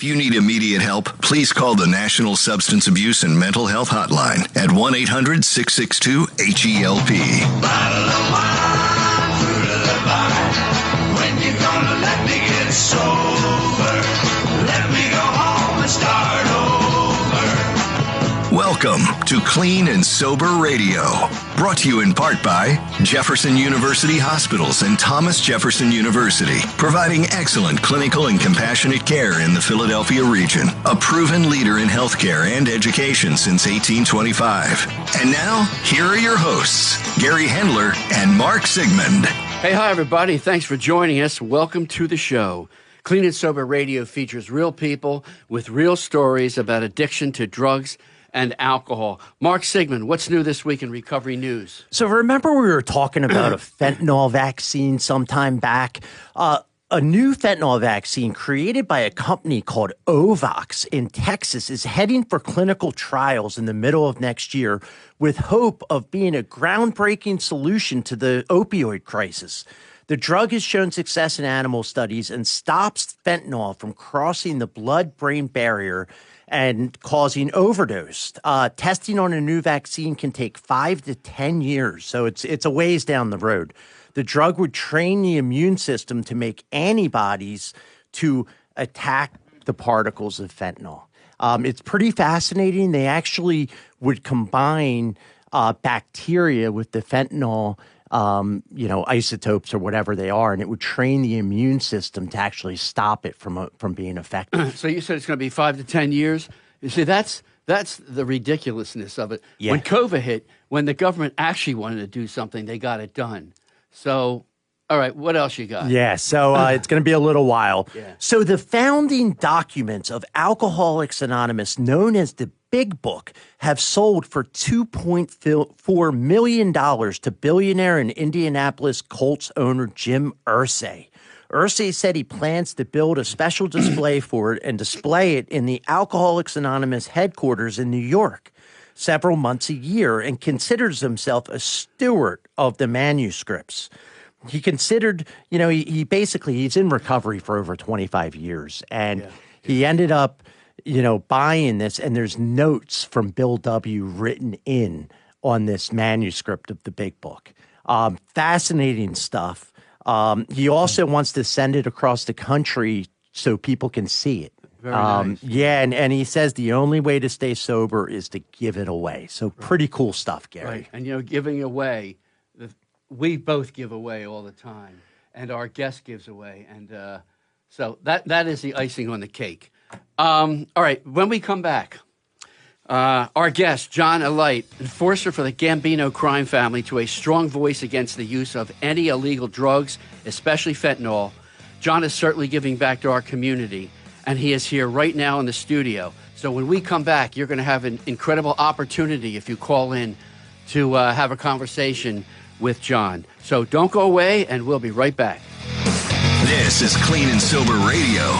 If you need immediate help, please call the National Substance Abuse and Mental Health Hotline at 1-800-662-HELP. Bottle of wine, fruit of the vine. When you gonna let me get sober? Let me go home and start over. Welcome to Clean and Sober Radio, brought to you in part by Jefferson University Hospitals and Thomas Jefferson University, providing excellent clinical and compassionate care in the Philadelphia region, a proven leader in healthcare and education since 1825. And now, here are your hosts, Gary Hendler and Mark Sigmund. Hey, hi, everybody. Thanks for joining us. Welcome to the show. Clean and Sober Radio features real people with real stories about addiction to drugs and alcohol. Mark Sigmund, what's new this week in recovery news? So remember we were talking about a fentanyl vaccine sometime back? A new fentanyl vaccine created by a company called Ovox in Texas is heading for clinical trials in the middle of next year with hope of being a groundbreaking solution to the opioid crisis. The drug has shown success in animal studies and stops fentanyl from crossing the blood-brain barrier and causing overdose. Testing on a new vaccine can take 5 to 10 years, so it's a ways down the road. The drug would train the immune system to make antibodies to attack the particles of fentanyl. It's pretty fascinating. They actually would combine bacteria with the fentanyl isotopes or whatever they are, and it would train the immune system to actually stop it from being effective. So you said it's going to be 5 to 10 years. You see, that's the ridiculousness of it. Yeah. When COVID hit, when the government actually wanted to do something, they got it done. So, all right, what else you got? Yeah, so it's going to be a little while. Yeah. So the founding documents of Alcoholics Anonymous, known as the Big Book, have sold for $2.4 million to billionaire and Indianapolis Colts owner Jim Irsay. Irsay said he plans to build a special display for it and display it in the Alcoholics Anonymous headquarters in New York several months a year, and considers himself a steward of the manuscripts. He considered, he's in recovery for over 25 years, and he ended up buying this, and there's notes from Bill W. written in on this manuscript of the Big Book. Fascinating stuff. He also wants to send it across the country so people can see it. Very nice. Yeah, and he says the only way to stay sober is to give it away. So pretty cool stuff, Gary. Right. And, giving away, we both give away all the time, and our guest gives away. And so that is the icing on the cake. All right, when we come back, our guest, John Alite, enforcer for the Gambino crime family, to a strong voice against the use of any illegal drugs, especially fentanyl. John is certainly giving back to our community, and he is here right now in the studio. So when we come back, you're going to have an incredible opportunity if you call in to have a conversation with John. So don't go away, and we'll be right back. This is Clean and Sober Radio.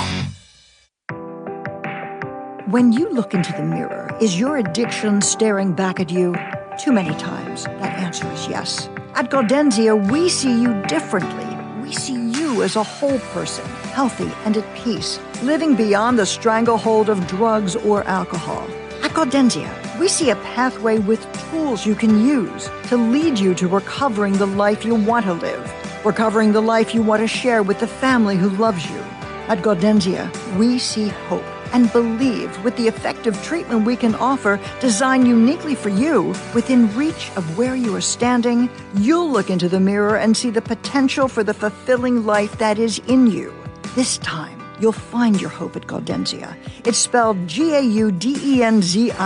When you look into the mirror, is your addiction staring back at you? Too many times, that answer is yes. At Gaudenzia, we see you differently. We see you as a whole person, healthy and at peace, living beyond the stranglehold of drugs or alcohol. At Gaudenzia, we see a pathway with tools you can use to lead you to recovering the life you want to live, recovering the life you want to share with the family who loves you. At Gaudenzia, we see hope and believe with the effective treatment we can offer, designed uniquely for you, within reach of where you are standing, you'll look into the mirror and see the potential for the fulfilling life that is in you. This time, you'll find your hope at Gaudenzia. It's spelled Gaudenzia.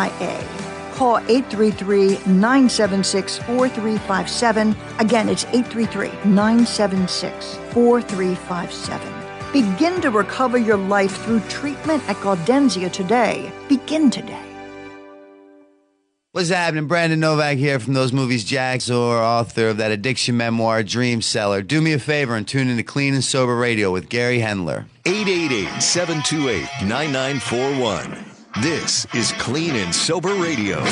Call 833-976-4357. Again, it's 833-976-4357. Begin to recover your life through treatment at Gaudenzia today. Begin today. What's happening? Brandon Novak here from Those Movies Jacks, or author of that addiction memoir, Dream Seller. Do me a favor and tune into Clean and Sober Radio with Gary Hendler. 888-728-9941. This is Clean and Sober Radio.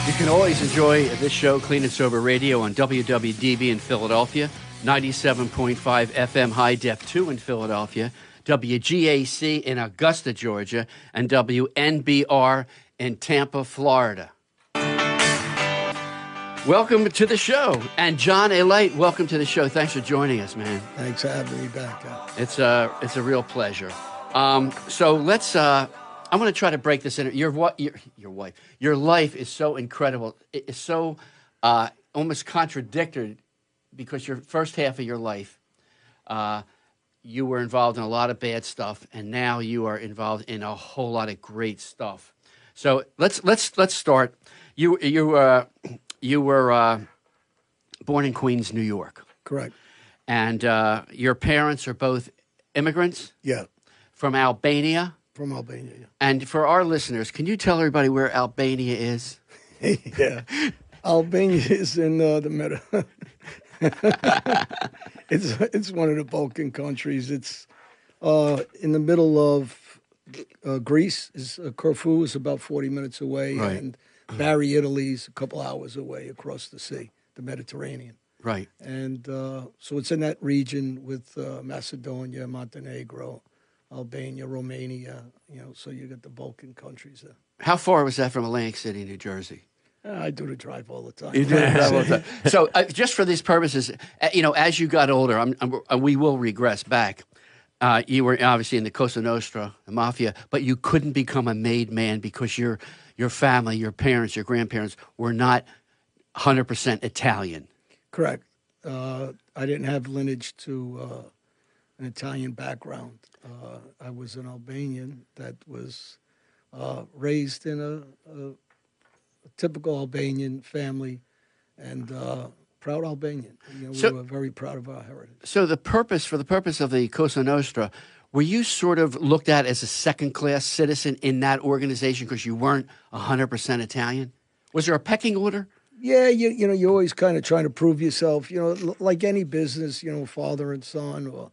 You can always enjoy this show, Clean and Sober Radio, on WWDB in Philadelphia, 97.5 FM High Def 2 in Philadelphia, WGAC in Augusta, Georgia, and WNBR in Tampa, Florida. Welcome to the show. And John Alite, welcome to the show. Thanks for joining us, man. Thanks for having me back. It's a real pleasure. So let's. I'm going to try to break this in. Your wife. Your life is so incredible. It's so almost contradictory because your first half of your life, you were involved in a lot of bad stuff, and now you are involved in a whole lot of great stuff. So let's start. You were born in Queens, New York. Correct. And your parents are both immigrants? Yeah. From Albania? From Albania, yeah. And for our listeners, can you tell everybody where Albania is? Yeah. Albania is in the middle. It's one of the Balkan countries. It's in the middle of Greece. Corfu is about 40 minutes away. Right. And Bari, Italy is a couple hours away across the sea, the Mediterranean. Right. And so it's in that region with Macedonia, Montenegro, Albania, Romania, so you got the Balkan countries there. How far was that from Atlantic City, New Jersey? I do the drive all the time. You do the drive all the time. So just for these purposes, as you got older, we will regress back. You were obviously in the Cosa Nostra, the mafia, but you couldn't become a made man because your family, your parents, your grandparents were not 100% Italian. Correct. I didn't have lineage to an Italian background. I was an Albanian that was raised in a typical Albanian family and proud Albanian. We were very proud of our heritage. So for the purpose of the Cosa Nostra, were you sort of looked at as a second-class citizen in that organization because you weren't 100% Italian? Was there a pecking order? Yeah, you're always kind of trying to prove yourself. Like any business, father and son, or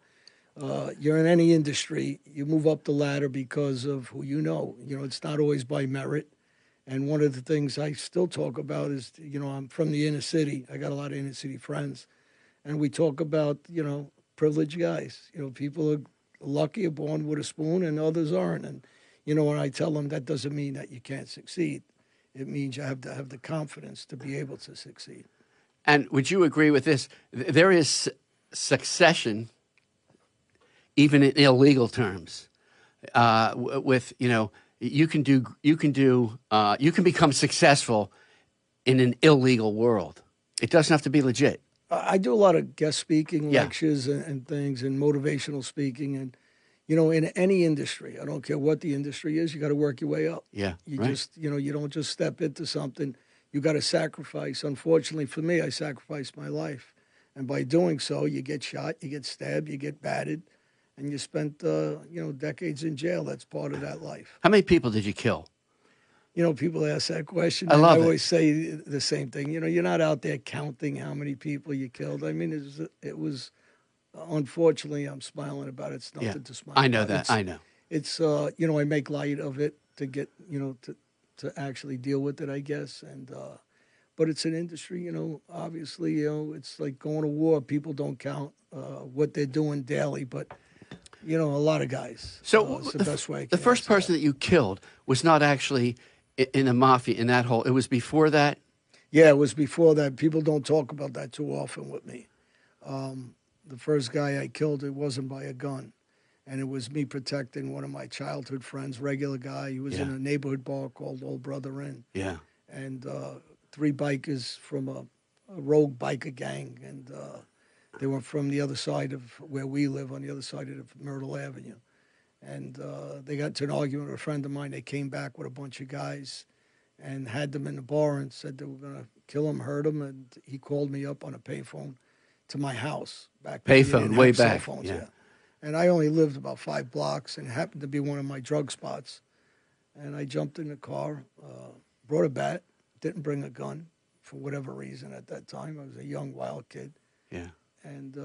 you're in any industry, you move up the ladder because of who you know. It's not always by merit. And one of the things I still talk about is, I'm from the inner city. I got a lot of inner city friends. And we talk about, privileged guys. People are lucky, are born with a spoon, and others aren't. And, when I tell them that doesn't mean that you can't succeed. It means you have to have the confidence to be able to succeed. And would you agree with this? There is succession, even in illegal terms, you can become successful in an illegal world. It doesn't have to be legit. I do a lot of guest speaking, lectures and things, and motivational speaking. And, in any industry, I don't care what the industry is, you got to work your way up. Yeah, you don't just step into something. You got to sacrifice. Unfortunately for me, I sacrificed my life. And by doing so, you get shot, you get stabbed, you get battered, and you spent, decades in jail. That's part of that life. How many people did you kill? People ask that question. I love it. I always say the same thing. You're not out there counting how many people you killed. I mean, it was unfortunately, I'm smiling about it. It's nothing to smile about. I know that. I know. It's, I make light of it to get, to actually deal with it, I guess. And, but it's an industry, obviously, it's like going to war. People don't count what they're doing daily, but, a lot of guys. So it's the best way. The first person that you killed was not actually in the mafia, in that whole, it was before that? Yeah, it was before that. People don't talk about that too often with me. The first guy I killed, it wasn't by a gun. And it was me protecting one of my childhood friends, regular guy. He was in a neighborhood bar called Old Brother Inn. Yeah. And 3 bikers from a rogue biker gang. And they were from the other side of where we live, on the other side of Myrtle Avenue. And they got into an argument with a friend of mine. They came back with a bunch of guys and had them in the bar and said they were going to kill him, hurt him. And he called me up on a payphone to my house. Payphone, way back. Cell phones, yeah. And I only lived about 5 blocks, and it happened to be one of my drug spots. And I jumped in the car, brought a bat, didn't bring a gun for whatever reason at that time. I was a young, wild kid. Yeah. And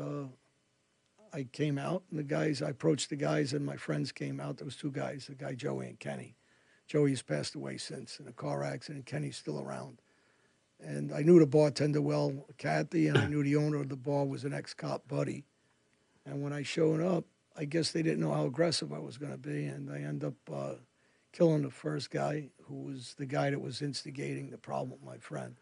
I came out, and I approached the guys, and my friends came out. There was 2 guys, the guy Joey and Kenny. Joey has passed away since in a car accident. Kenny's still around. And I knew the bartender well, Kathy, and I knew the owner of the bar was an ex-cop buddy. And when I showed up, I guess they didn't know how aggressive I was going to be, and I end up killing the first guy, who was the guy that was instigating the problem with my friend.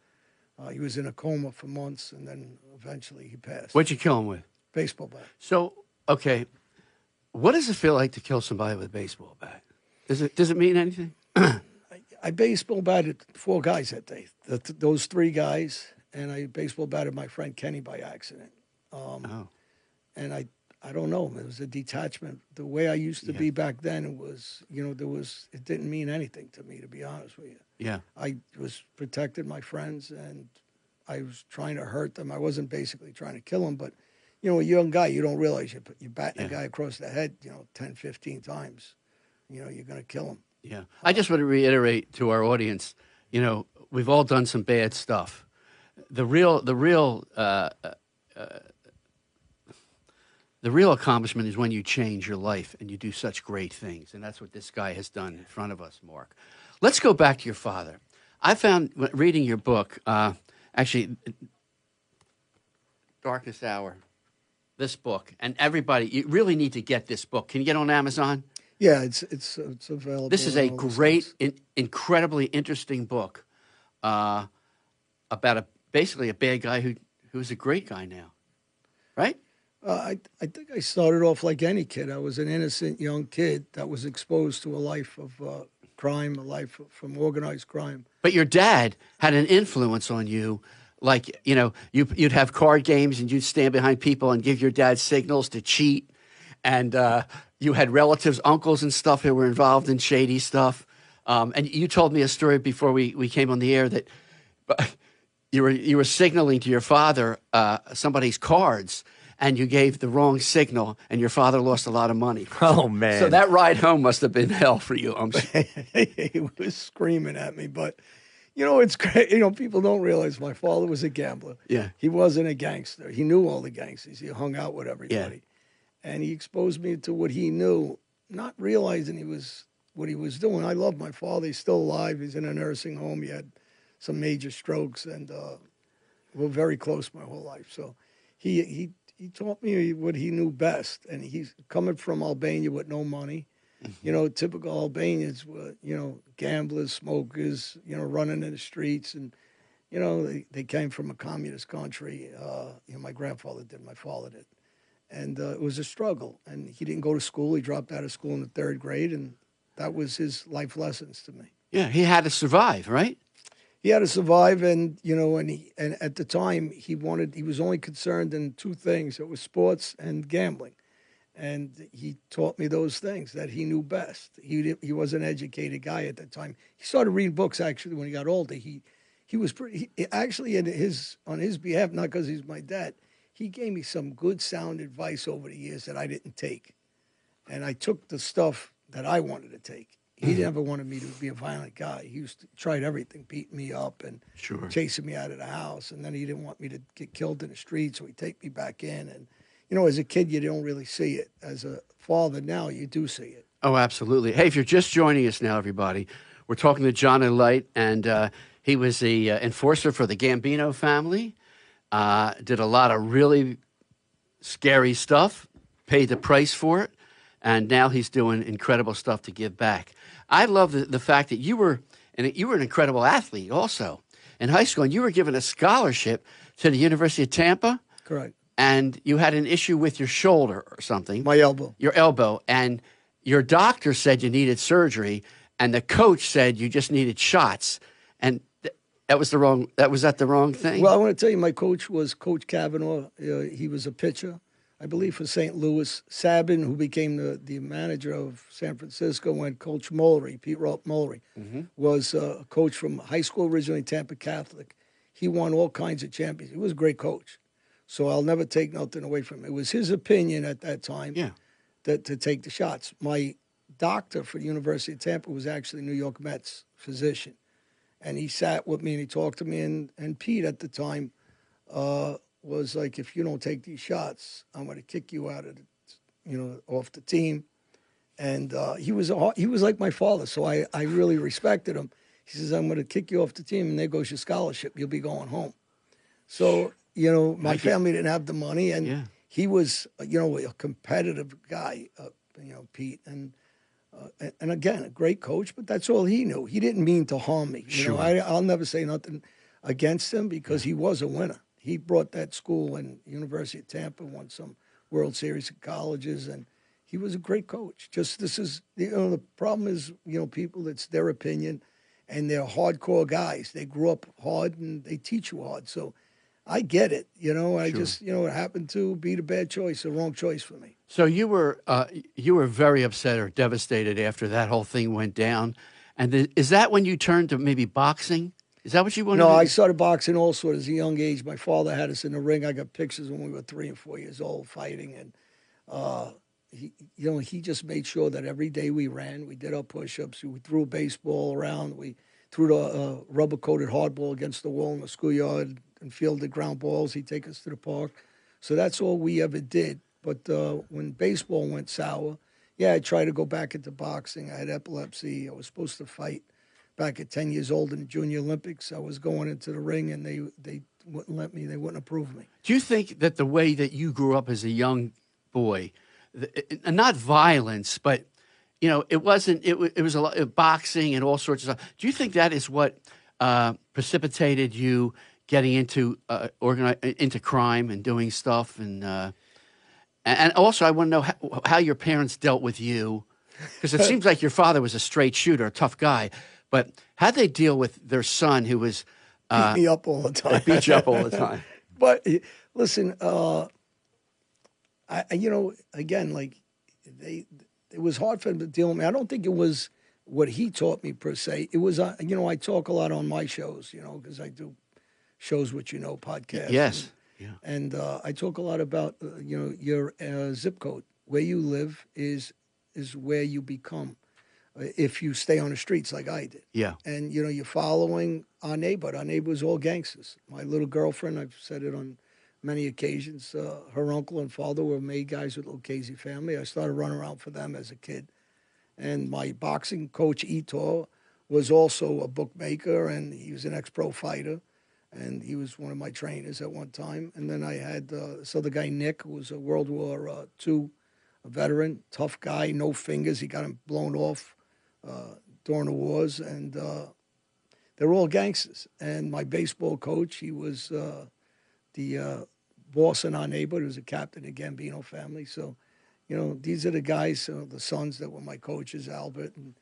He was in a coma for months, and then eventually he passed. What'd you kill him with? Baseball bat. So, okay, what does it feel like to kill somebody with a baseball bat? Does it mean anything? I baseball batted 4 guys that day. Those 3 guys, and I baseball batted my friend Kenny by accident. And I don't know. It was a detachment. The way I used to be back then, it was, it didn't mean anything to me, to be honest with you. Yeah. I was protecting my friends, and I was trying to hurt them. I wasn't basically trying to kill them, but, a young guy, you don't realize you're batting a guy across the head, 10, 15 times. You're going to kill him. Yeah. I just want to reiterate to our audience, we've all done some bad stuff. The real accomplishment is when you change your life and you do such great things. And that's what this guy has done in front of us, Mark. Let's go back to your father. I found, reading your book, actually, Darkest Hour, this book, and everybody, you really need to get this book. Can you get on Amazon? Yeah, it's available. This is a great, incredibly interesting book about basically a bad guy who's a great guy now, right? I think I started off like any kid. I was an innocent young kid that was exposed to a life of crime, a life from organized crime. But your dad had an influence on you. Like, you'd have card games and you'd stand behind people and give your dad signals to cheat. And you had relatives, uncles and stuff who were involved in shady stuff. And you told me a story before we came on the air that you were signaling to your father somebody's cards, and you gave the wrong signal, and your father lost a lot of money. Oh, man. So that ride home must have been hell for you. I'm sure. He was screaming at me, but, it's great. People don't realize my father was a gambler. Yeah. He wasn't a gangster. He knew all the gangsters. He hung out with everybody. Yeah. And he exposed me to what he knew, not realizing what he was doing. I love my father. He's still alive. He's in a nursing home. He had some major strokes, and we're very close my whole life. So he taught me what he knew best. And he's coming from Albania with no money. Typical Albanians were, gamblers, smokers, running in the streets. And, they came from a communist country. My grandfather did, my father did. And it was a struggle. And he didn't go to school. He dropped out of school in the 3rd grade. And that was his life lessons to me. Yeah, he had to survive, right? He had to survive, and and at the time he was only concerned in 2 things. It was sports and gambling. And he taught me those things that he knew best. He was an educated guy at that time. He started reading books actually when he got older. He was actually on his behalf, not because he's my dad. He gave me some good sound advice over the years that I didn't take. And I took the stuff that I wanted to take. He never wanted me to be a violent guy. He tried everything, beating me up and chasing me out of the house. And then he didn't want me to get killed in the street, so he'd take me back in. And, as a kid, you don't really see it. As a father now, you do see it. Oh, absolutely. Hey, if you're just joining us now, everybody, we're talking to John Alite, and he was the enforcer for the Gambino family. Did a lot of really scary stuff, paid the price for it, and now he's doing incredible stuff to give back. I love the fact that you were an incredible athlete also in high school, and you were given a scholarship to the University of Tampa. Correct. And you had an issue with your shoulder or something. My elbow. Your elbow. And your doctor said you needed surgery, and the coach said you just needed shots. And was that the wrong thing? Well, I want to tell you, my coach was Coach Kavanaugh. He was a pitcher, I believe, for St. Louis. Sabin, who became the manager of San Francisco, when Coach Mullery, Pete Mullery, was a coach from high school originally, Tampa Catholic. He won all kinds of champions. He was a great coach. So I'll never take nothing away from him. It was his opinion at that time that to take the shots. My doctor for the University of Tampa was actually New York Mets physician. And he sat with me and he talked to me. And Pete at the time was like, if you don't take these shots, I'm going to kick you out of off the team. And he was like my father, so I really respected him. He says, I'm going to kick you off the team, and there goes your scholarship. You'll be going home. So, my family didn't have the money, and he was, a competitive guy, Pete, and again, a great coach, but that's all he knew. He didn't mean to harm me. Sure. I'll never say nothing against him because he was a winner. He brought that school and University of Tampa, won some World Series of colleges, and he was a great coach. Just this is, the problem is, people, it's their opinion, and they're hardcore guys. They grew up hard and they teach you hard. So I get it. I just, it happened to be the bad choice, the wrong choice for me. So you were very upset or devastated after that whole thing went down, and is that when you turned to maybe boxing? Is that what you wanted? No, to do? I started boxing also at a young age. My father had us in the ring. I got pictures when we were 3 and 4 years old fighting, and he just made sure that every day we ran, we did our push-ups, we threw a baseball around, we threw the rubber-coated hardball against the wall in the schoolyard and fielded ground balls. He'd take us to the park. So that's all we ever did. But when baseball went sour, I tried to go back into boxing. I had epilepsy. I was supposed to fight back at 10 years old in the Junior Olympics. I was going into the ring, and they wouldn't let me. They wouldn't approve me. Do you think that the way that you grew up as a young boy, not violence, but it wasn't. It was a lot of boxing and all sorts of stuff. Do you think that is what precipitated you getting into into crime and doing stuff? And also, I want to know how your parents dealt with you, because it seems like your father was a straight shooter, a tough guy. But how'd they deal with their son who was beat me up all the time? Beat you up all the time. But listen, again, like it was hard for them to deal with me. I don't think it was what he taught me per se. It was, I talk a lot on my shows, because I do shows which podcasts. Yes. And I talk a lot about your zip code. Where you live is where you become. If you stay on the streets like I did. Yeah. And, you're following our neighbor. Our neighbor was all gangsters. My little girlfriend, I've said it on many occasions, her uncle and father were made guys with Lucchese family. I started running around for them as a kid. And my boxing coach, Ito, was also a bookmaker, and he was an ex-pro fighter. And he was one of my trainers at one time. And then I had this other guy, Nick, who was a World War II veteran, tough guy, no fingers. He got him blown off during the wars, and they're all gangsters. And my baseball coach, he was the boss in our neighborhood. He was a captain of the Gambino family. So, these are the guys, the sons that were my coaches, Albert, and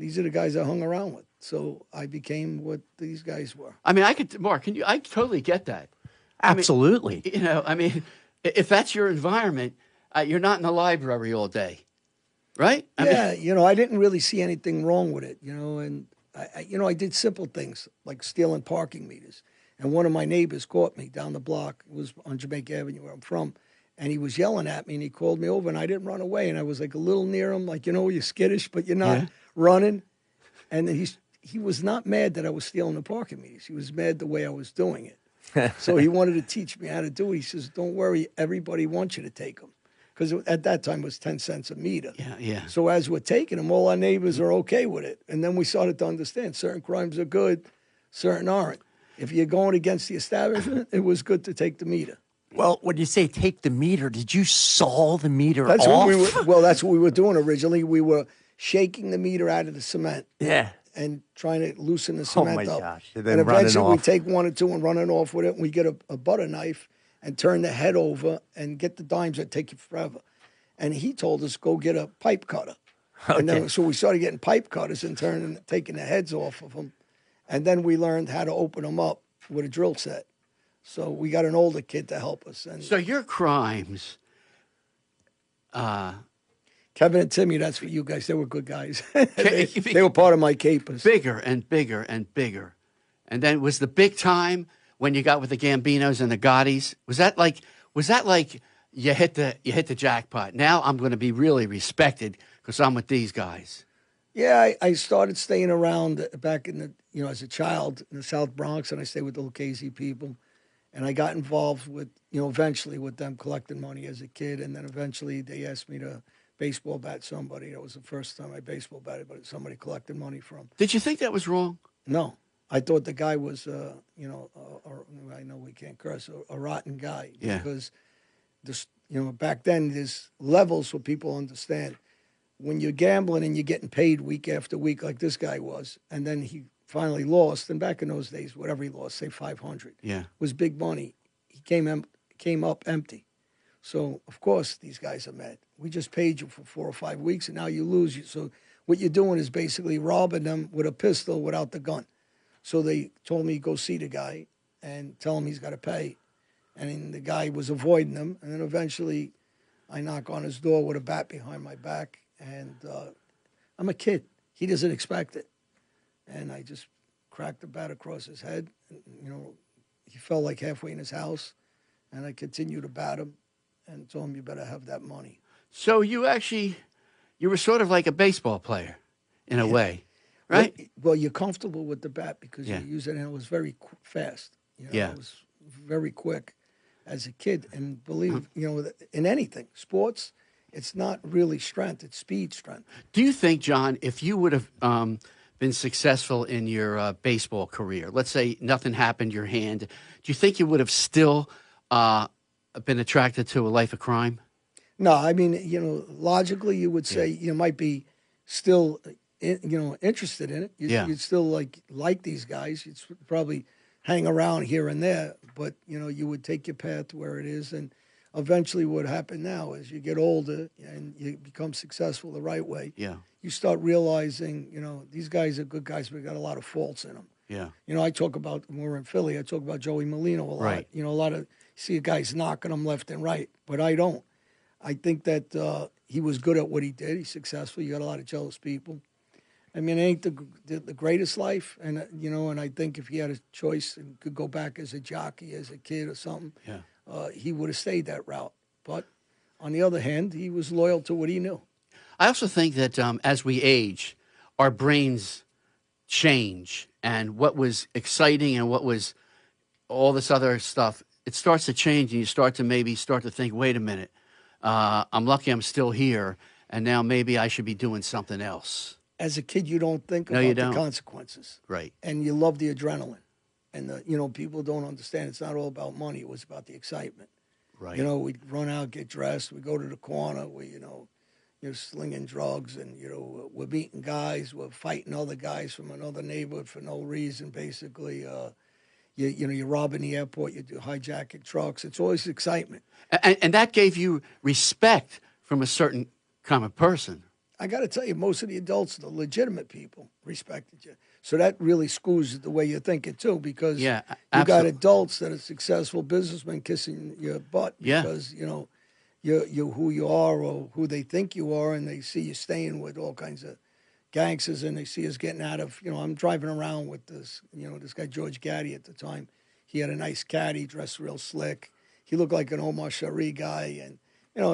these are the guys I hung around with. So I became what these guys were. I mean, Mark, I totally get that. Absolutely. If that's your environment, you're not in the library all day. Right? I didn't really see anything wrong with it, and I did simple things like stealing parking meters. And one of my neighbors caught me down the block. It was on Jamaica Avenue where I'm from. And he was yelling at me, and he called me over, and I didn't run away. And I was like a little near him, like, you're skittish, but you're not running. And he was not mad that I was stealing the parking meters. He was mad the way I was doing it. So he wanted to teach me how to do it. He says, don't worry, everybody wants you to take them. Because at that time it was 10 cents a meter. Yeah. So as we're taking them, all our neighbors are okay with it. And then we started to understand certain crimes are good, certain aren't. If you're going against the establishment, it was good to take the meter. Well, when you say take the meter, did you saw the meter That's off? that's what we were doing originally. We were shaking the meter out of the cement. Yeah. And trying to loosen the cement up. Gosh. And eventually we take one or two and run it off with it. And we get a butter knife and turn the head over and get the dimes that take you forever. And he told us, go get a pipe cutter. Okay. And then, so we started getting pipe cutters and taking the heads off of them. And then we learned how to open them up with a drill set. So we got an older kid to help us. And so your crimes... Kevin and Timmy, that's for you guys. They were good guys. they were part of my capers. Bigger and bigger and bigger. And then was the big time when you got with the Gambinos and the Gottis? Was that like you hit the jackpot? Now I'm going to be really respected because I'm with these guys. Yeah, I started staying around back in the as a child in the South Bronx, and I stayed with the Lucchese people, and I got involved with eventually with them collecting money as a kid, and then eventually they asked me to baseball bat somebody. That was the first time I baseball batted, but somebody collected money from. Did you think that was wrong? No. I thought the guy was, I know we can't curse, a rotten guy. Yeah. Because back then there's levels so people understand. When you're gambling and you're getting paid week after week like this guy was, and then he finally lost, and back in those days, whatever he lost, say 500, was big money. He came up empty. So, of course, these guys are mad. We just paid you for 4 or 5 weeks, and now you lose. So what you're doing is basically robbing them with a pistol without the gun. So they told me, go see the guy and tell him he's got to pay. And then the guy was avoiding them. And then eventually I knock on his door with a bat behind my back. And I'm a kid. He doesn't expect it. And I just cracked the bat across his head. And, he fell like halfway in his house. And I continued to bat him and told him, you better have that money. So you were sort of like a baseball player in a way, right? Well, you're comfortable with the bat because you use it, and it was very fast. It was very quick as a kid. And believe, in anything, sports, it's not really strength, it's speed strength. Do you think, John, if you would have been successful in your baseball career, let's say nothing happened to your hand, do you think you would have still been attracted to a life of crime? No, I mean, logically you would say you might be still, interested in it. You'd still like these guys. You'd probably hang around here and there, but, you would take your path where it is. And eventually what happened now is you get older and you become successful the right way. Yeah. You start realizing, these guys are good guys, but got a lot of faults in them. Yeah. I talk about, when we're in Philly, I talk about Joey Molino a lot. Right. A lot of, see guys knocking them left and right, but I don't. I think that he was good at what he did. He's successful. You got a lot of jealous people. I mean, it ain't the greatest life, and and I think if he had a choice and could go back as a jockey, as a kid or something, he would have stayed that route. But on the other hand, he was loyal to what he knew. I also think that as we age, our brains change, and what was exciting and what was all this other stuff, it starts to change, and you start to think, wait a minute. I'm lucky I'm still here, and now maybe I should be doing something else. As a kid, you don't think about the consequences. Right. And you love the adrenaline. And, people don't understand it's not all about money. It was about the excitement. Right. We'd run out, get dressed. We'd go to the corner. You're slinging drugs, and, we're meeting guys. We're fighting other guys from another neighborhood for no reason, basically. You're robbing the airport, you do hijacking trucks. It's always excitement. And that gave you respect from a certain kind of person. I got to tell you, most of the adults, the legitimate people, respected you. So that really screws the way you're thinking, too, because you got adults that are successful businessmen kissing your butt because, you're who you are or who they think you are, and they see you staying with all kinds of gangsters, and they see us getting out of, I'm driving around with this, this guy George Gotti at the time. He had a nice caddy, dressed real slick. He looked like an Omar Sharif guy, and,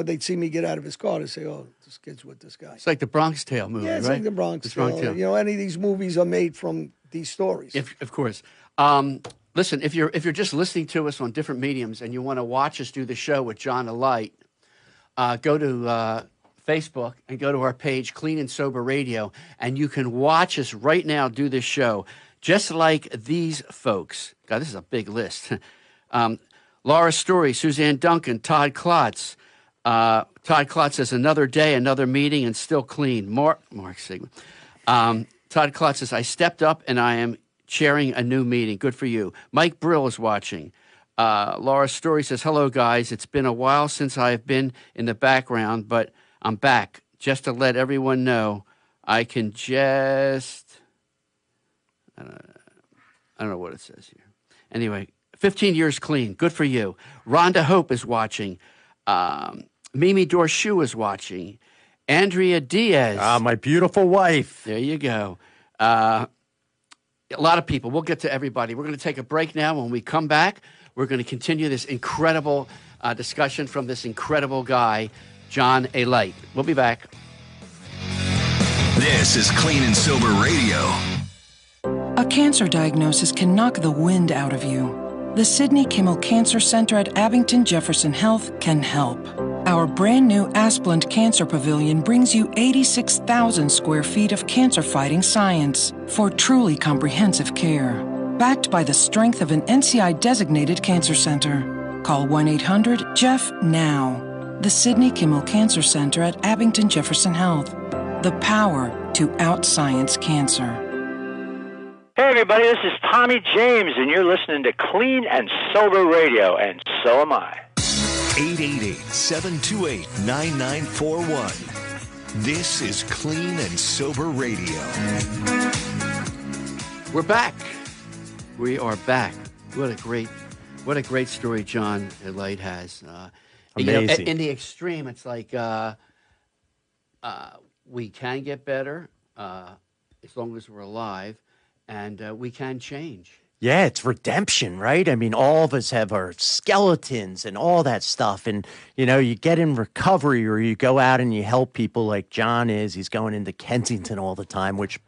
they'd see me get out of his car to say, oh, this kid's with this guy. It's like the Bronx Tale movie, right? Yeah, it's like the Bronx Tale. Any of these movies are made from these stories. Of course. Listen, if you're just listening to us on different mediums and you want to watch us do the show with John Alite, go to Facebook and go to our page, Clean and Sober Radio, and you can watch us right now do this show, just like these folks. God, this is a big list. Laura Story, Suzanne Duncan, Todd Klotz. Todd Klotz says, another day, another meeting, and still clean. Mark Sigmund. Todd Klotz says, I stepped up and I am chairing a new meeting. Good for you. Mike Brill is watching. Laura Story says, hello, guys. It's been a while since I've been in the background, but I'm back. Just to let everyone know, I can just... I don't know what it says here. Anyway, 15 years clean. Good for you. Rhonda Hope is watching. Mimi Dorshu is watching. Andrea Diaz. My beautiful wife. There you go. A lot of people. We'll get to everybody. We're going to take a break now. When we come back, we're going to continue this incredible discussion from this incredible guy, John Alite. We'll be back. This is Clean and Sober Radio. A cancer diagnosis can knock the wind out of you. The Sidney Kimmel Cancer Center at Abington Jefferson Health can help. Our brand new Asplund Cancer Pavilion brings you 86,000 square feet of cancer-fighting science for truly comprehensive care. Backed by the strength of an NCI-designated cancer center. Call 1-800-JEFF now. The Sidney Kimmel Cancer Center at Abington Jefferson Health. The power to outscience cancer. Hey everybody, this is Tommy James, and you're listening to Clean and Sober Radio, and so am I. 888-728-9941. This is Clean and Sober Radio. We're back. We are back. What a great story John Alite has. Amazing. In the extreme, it's like we can get better as long as we're alive, and we can change. Yeah, it's redemption, right? I mean, all of us have our skeletons and all that stuff. And, you know, you get in recovery or you go out and you help people like John is. He's going into Kensington all the time, which,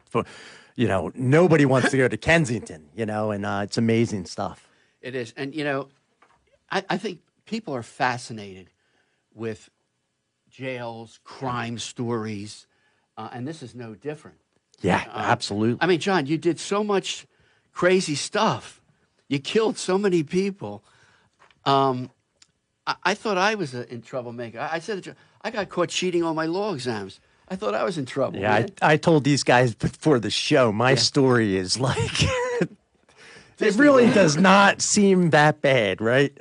you know, nobody wants to go to Kensington, you know, and it's amazing stuff. It is. And, you know, I think people are fascinated with jails, crime stories, and this is no different. Yeah, absolutely. I mean, John, you did so much crazy stuff. You killed so many people. I thought I was a troublemaker. I said I got caught cheating on my law exams. I thought I was in trouble. Yeah, I told these guys before the show, my story is like, it really does not seem that bad, right?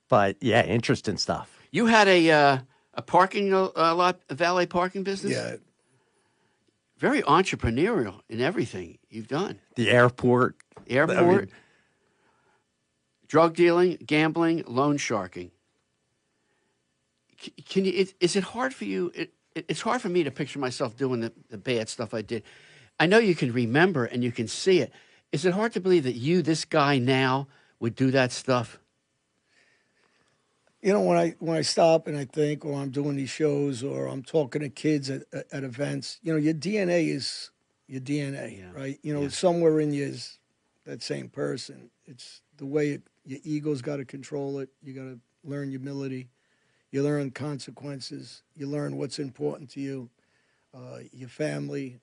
But yeah, interesting stuff. You had a parking lot, a valet parking business? Yeah. Very entrepreneurial in everything you've done. The airport. I mean, drug dealing, gambling, loan sharking. Can you? Is it hard for you? It's hard for me to picture myself doing the bad stuff I did. I know you can remember and you can see it. Is it hard to believe that you, this guy now, would do that stuff? You know, when I stop and I think, or I'm doing these shows, or I'm talking to kids at events, you know, your DNA is your DNA, right? You know, somewhere in you is that same person. It's the way your ego's got to control it. You got to learn humility. You learn consequences. You learn what's important to you, your family,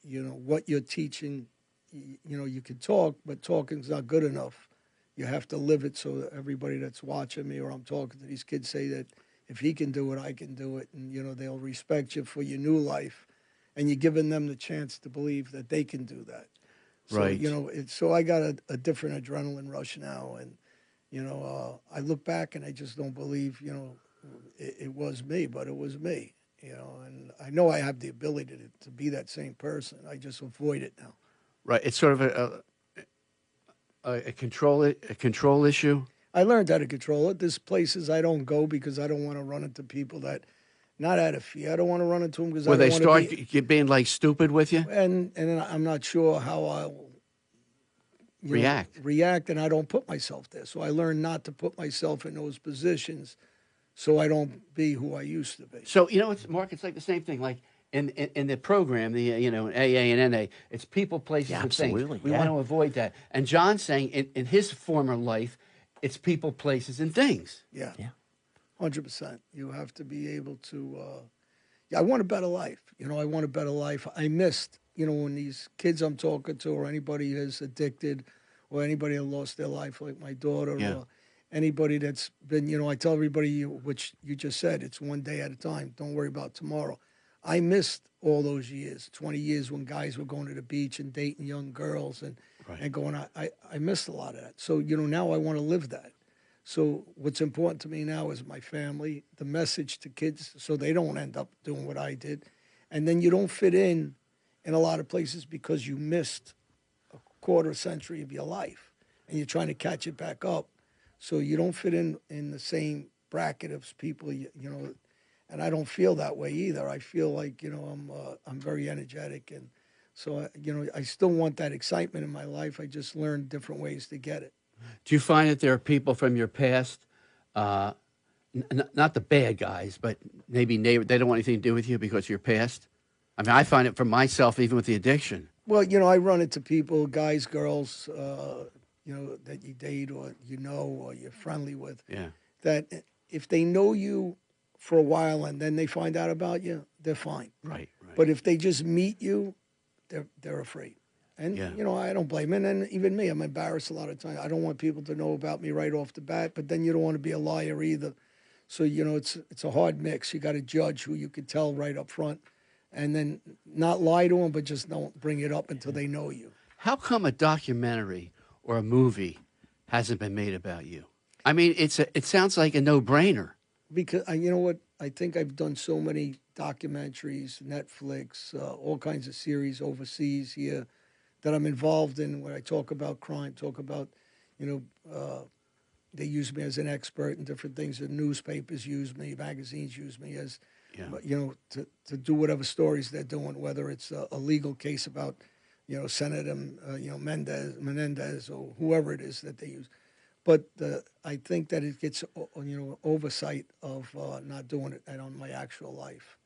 you know, what you're teaching. You know, you can talk, but talking's not good enough. You have to live it so that everybody that's watching me or I'm talking to these kids say that if he can do it, I can do it. And, you know, they'll respect you for your new life. And you're giving them the chance to believe that they can do that. So, Right. You know, so I got a different adrenaline rush now. And, you know, I look back and I just don't believe, you know, it was me, but it was me. You know, and I have the ability to be that same person. I just avoid it now. Right. It's sort of a control issue. I learned how to control it. There's places I don't go because I don't want to run into people that, not out of fear. I don't want to run into them because I don't want to Where they start being like stupid with you? And I'm not sure how I'll react, and I don't put myself there. So I learned not to put myself in those positions so I don't be who I used to be. So, you know, Mark, it's like the same thing. Like in the program, the AA and NA, it's people, places, and things. We want to avoid that. And John's saying in his former life, it's people, places, and things. Yeah. 100%. You have to be able to. I want a better life. You know, I want a better life. I missed, you know, when these kids I'm talking to, or anybody who's addicted, or anybody that lost their life, like my daughter, or anybody that's been, you know, I tell everybody, which you just said, it's one day at a time. Don't worry about tomorrow. I missed all those years, 20 years when guys were going to the beach and dating young girls and going out. I missed a lot of that. So, you know, now I want to live that. So what's important to me now is my family, the message to kids so they don't end up doing what I did. And then you don't fit in a lot of places because you missed a quarter century of your life and you're trying to catch it back up. So you don't fit in the same bracket of people, you know, and I don't feel that way either. I feel like, you know, I'm very energetic. And so, you know, I still want that excitement in my life. I just learned different ways to get it. Do you find that there are people from your past, not the bad guys, but maybe neighbor, they don't want anything to do with you because of your past? I mean, I find it for myself, even with the addiction. Well, you know, I run into people, guys, girls, you know, that you date or you know or you're friendly with, that if they know you for a while and then they find out about you, they're fine. Right. But if they just meet you, they're afraid. And, you know, I don't blame them. And even me, I'm embarrassed a lot of times. I don't want people to know about me right off the bat, but then you don't want to be a liar either. So, it's a hard mix. You got to judge who you can tell right up front, and then not lie to them, but just don't bring it up until they know you. How come a documentary or a movie hasn't been made about you? I mean, it sounds like a no-brainer. Because you know what? I think I've done so many documentaries, Netflix, all kinds of series overseas here that I'm involved in, where I talk about crime, talk about, they use me as an expert in different things. The newspapers use me, magazines use me as, to do whatever stories they're doing, whether it's a legal case about, Senator, Menendez or whoever it is that they use. But I think that it gets, oversight of not doing it on my actual life.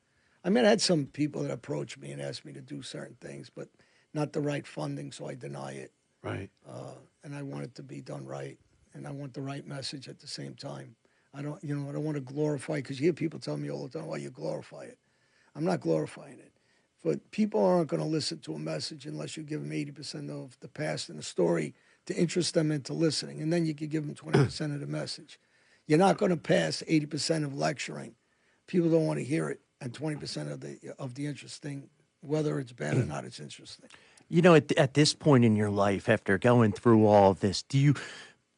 I mean, I had some people that approached me and asked me to do certain things, but not the right funding, so I deny it. Right. And I want it to be done right, and I want the right message at the same time. I don't want to glorify, because you hear people tell me all the time, "Well, you glorify it." I'm not glorifying it. But people aren't going to listen to a message unless you give them 80% of the past and the story to interest them into listening, and then you can give them 20% of the message. You're not going to pass 80% of lecturing. People don't want to hear it, and 20% of the interesting, whether it's bad or not, it's interesting. At this point in your life, after going through all of this, do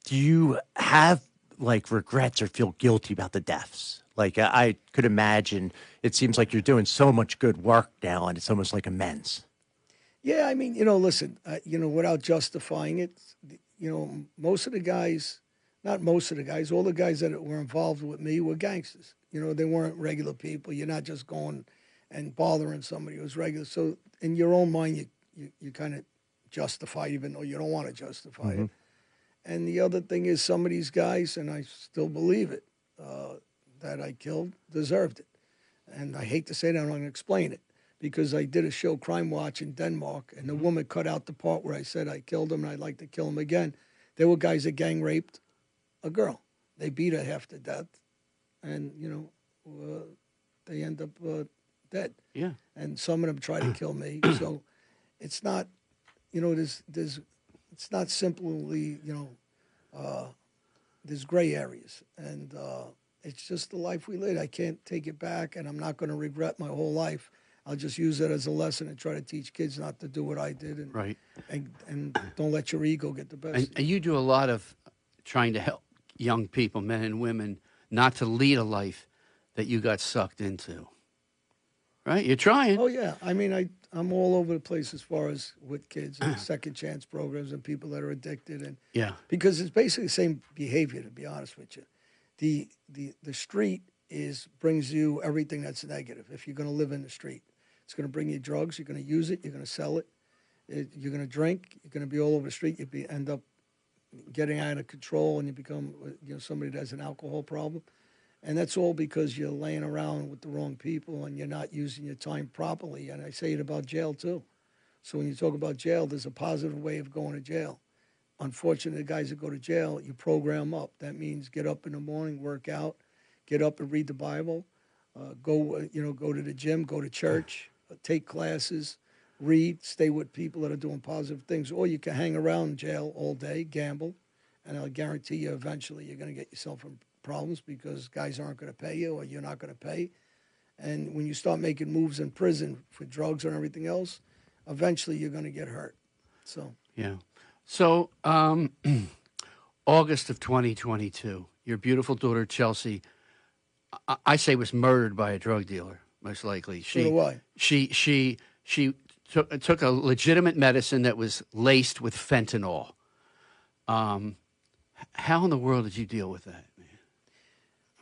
you have like regrets or feel guilty about the deaths? Like I could imagine, it seems like you're doing so much good work now, and it's almost like immense. Yeah, I mean, listen, without justifying it, most of the guys, not most of the guys, all the guys that were involved with me were gangsters. They weren't regular people. You're not just going and bothering somebody who's regular. So in your own mind, you kind of justify, even though you don't want to justify it. And the other thing is, some of these guys, and I still believe it, that I killed, deserved it. And I hate to say that, I'm not going to explain it, because I did a show, Crime Watch, in Denmark, and the woman cut out the part where I said I killed him and I'd like to kill him again. There were guys that gang raped a girl. They beat her half to death, and, they end up dead. Yeah. And some of them try to kill me. So it's not, it's not simply, there's gray areas. And it's just the life we lead. I can't take it back, and I'm not going to regret my whole life. I'll just use it as a lesson and try to teach kids not to do what I did, and Right. and don't let your ego get the best. And you do a lot of trying to help young people, men and women, not to lead a life that you got sucked into. Right? You're trying. Oh yeah, I mean, I'm all over the place as far as with kids and second chance programs and people that are addicted, and because it's basically the same behavior, to be honest with you. The street brings you everything that's negative. If you're going to live in the street, it's going to bring you drugs. You're going to use it. You're going to sell it. You're going to drink. You're going to be all over the street. You end up getting out of control, and you become somebody that has an alcohol problem. And that's all because you're laying around with the wrong people and you're not using your time properly. And I say it about jail, too. So when you talk about jail, there's a positive way of going to jail. Unfortunately, the guys that go to jail, you program up. That means get up in the morning, work out, get up and read the Bible, go to the gym, go to church, take classes, read, stay with people that are doing positive things. Or you can hang around jail all day, gamble, and I'll guarantee you eventually you're going to get yourself in problems because guys aren't going to pay you or you're not going to pay. And when you start making moves in prison for drugs and everything else, eventually you're going to get hurt. So So August of 2022, your beautiful daughter Chelsea, I say, was murdered by a drug dealer, most likely. So do I. She took a legitimate medicine that was laced with fentanyl. How in the world did you deal with that, man?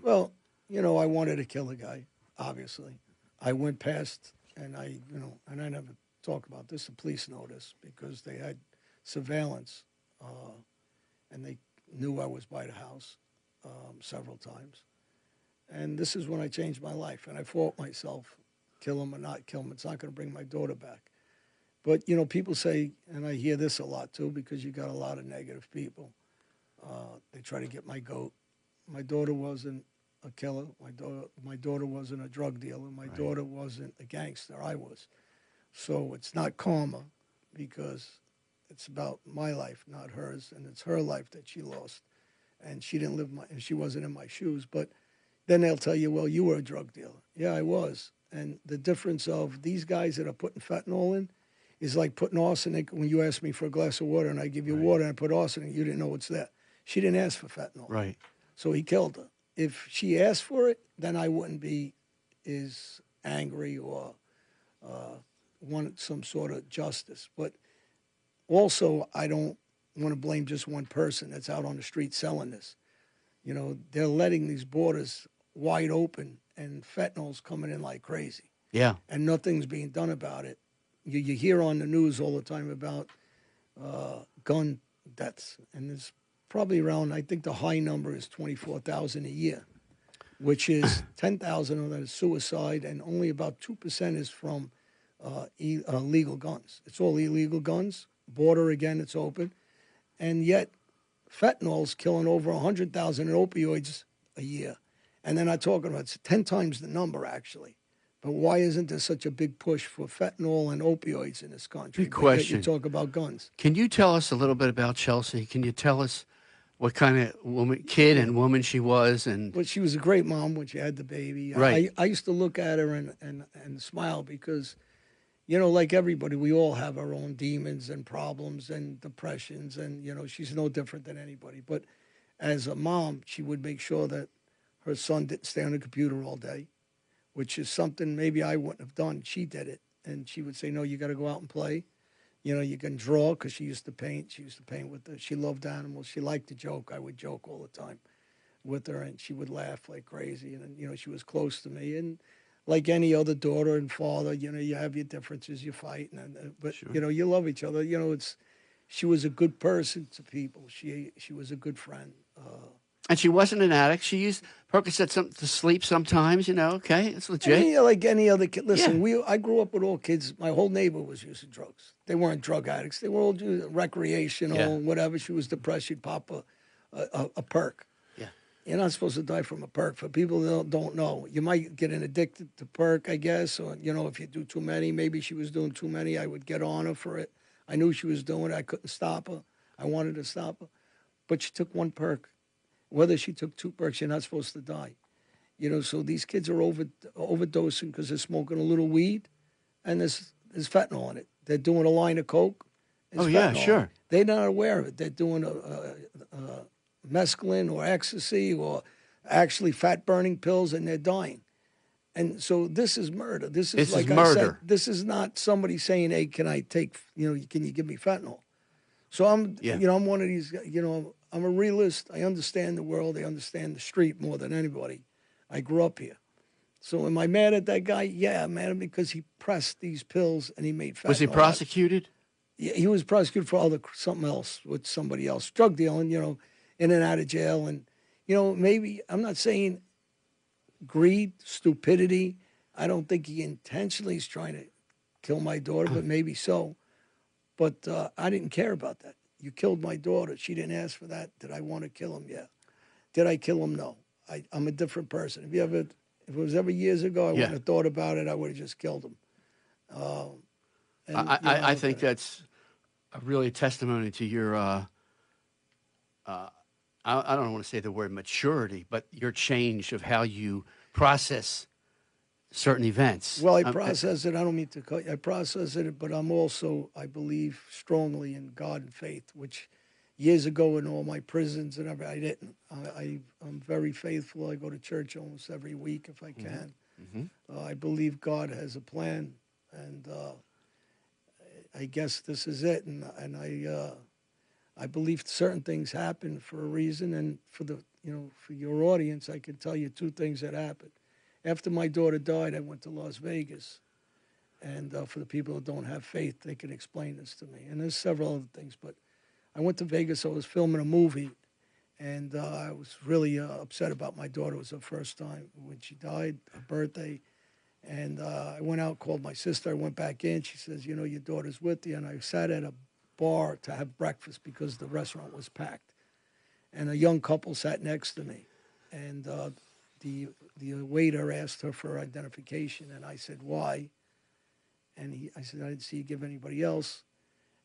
Well, I wanted to kill a guy, obviously. I went past, and I never talk about this, the police know this, because they had surveillance, and they knew I was by the house several times. And this is when I changed my life, and I fought myself, kill him or not kill him. It's not going to bring my daughter back. But, people say, and I hear this a lot too, because you got a lot of negative people. They try to get my goat. My daughter wasn't a killer. My daughter wasn't a drug dealer. My daughter wasn't a gangster. I was. So it's not karma, because it's about my life, not hers, and it's her life that she lost. And she didn't live and she wasn't in my shoes. But, then they'll tell you, well, you were a drug dealer. Yeah, I was. And the difference of these guys that are putting fentanyl in is like putting arsenic. When you ask me for a glass of water and I give you water and I put arsenic, you didn't know what's there. She didn't ask for fentanyl. Right. So he killed her. If she asked for it, then I wouldn't be as angry or want some sort of justice. But also, I don't want to blame just one person that's out on the street selling this. You know, they're letting these borders wide open, and fentanyl's coming in like crazy. Yeah. And nothing's being done about it. You hear on the news all the time about gun deaths, and there's probably around, I think the high number is 24,000 a year, which is 10,000 of that is suicide, and only about 2% is from illegal guns. It's all illegal guns. Border, again, it's open. And yet, fentanyl's killing over 100,000 in opioids a year. And they're not talking about, it's 10 times the number, actually. But why isn't there such a big push for fentanyl and opioids in this country? Good question. You talk about guns. Can you tell us a little bit about Chelsea? Can you tell us what kind of kid and woman she was? And Well, she was a great mom when she had the baby. Right. I used to look at her and smile because, you know, like everybody, we all have our own demons and problems and depressions, and, you know, she's no different than anybody. But as a mom, she would make sure that her son didn't stay on the computer all day, which is something maybe I wouldn't have done. She did it. And she would say, no, you got to go out and play. You know, you can draw, because she used to paint. She used to paint with she loved animals. She liked to joke. I would joke all the time with her, and she would laugh like crazy. And, you know, she was close to me. And like any other daughter and father, you know, you have your differences, you fight. But, Sure. you know, you love each other. You know, she was a good person to people. She was a good friend. And she wasn't an addict. She used Percocet to sleep sometimes, you know. Okay, it's legit. Yeah, like any other kid. Listen, I grew up with all kids. My whole neighbor was using drugs. They weren't drug addicts. They were all recreational, whatever. She was depressed. She'd pop a perk. Yeah. You're not supposed to die from a perk. For people that don't know, you might get addicted to perk, I guess. Or, you know, if you do too many, maybe she was doing too many. I would get on her for it. I knew she was doing it. I couldn't stop her. I wanted to stop her. But she took one perk. Whether she took 2 perks, you're not supposed to die. You know, so these kids are overdosing because they're smoking a little weed, and there's fentanyl in it. They're doing a line of coke. Oh, yeah, sure. They're not aware of it. They're doing mescaline or ecstasy or actually fat-burning pills, and they're dying. And so this is murder. This is like I said, this is not somebody saying, hey, can I take, you know, can you give me fentanyl? So you know, I'm one of these, you know, I'm a realist. I understand the world. I understand the street more than anybody. I grew up here. So am I mad at that guy? Yeah, I'm mad at him because he pressed these pills and he made fentanyl. Was he prosecuted? Yeah, he was prosecuted for something else with somebody else. Drug dealing, you know, in and out of jail. And, you know, maybe, I'm not saying greed, stupidity. I don't think he intentionally is trying to kill my daughter, but maybe so. But I didn't care about that. You killed my daughter. She didn't ask for that. Did I want to kill him? Yeah. Did I kill him? No. I'm a different person. If it was ever years ago, I wouldn't have thought about it. I would have just killed him. I think that's really a testimony to your, I don't want to say the word maturity, but your change of how you process certain events. Well, I process it. I don't mean to cut you. I process it, but I'm also, I believe strongly in God and faith, which years ago in all my prisons and everything, I didn't. I'm very faithful. I go to church almost every week if I can. Mm-hmm. I believe God has a plan, and I guess this is it. And I believe certain things happen for a reason, and for your audience, I can tell you 2 things that happened. After my daughter died, I went to Las Vegas. And for the people that don't have faith, they can explain this to me. And there's several other things. But I went to Vegas. I was filming a movie. And I was really upset about my daughter. It was her first time when she died, her birthday. And I went out, called my sister. I went back in. She says, you know, your daughter's with you. And I sat at a bar to have breakfast because the restaurant was packed. And a young couple sat next to me. And the waiter asked her for identification, and I said, why? And I said, I didn't see you give anybody else.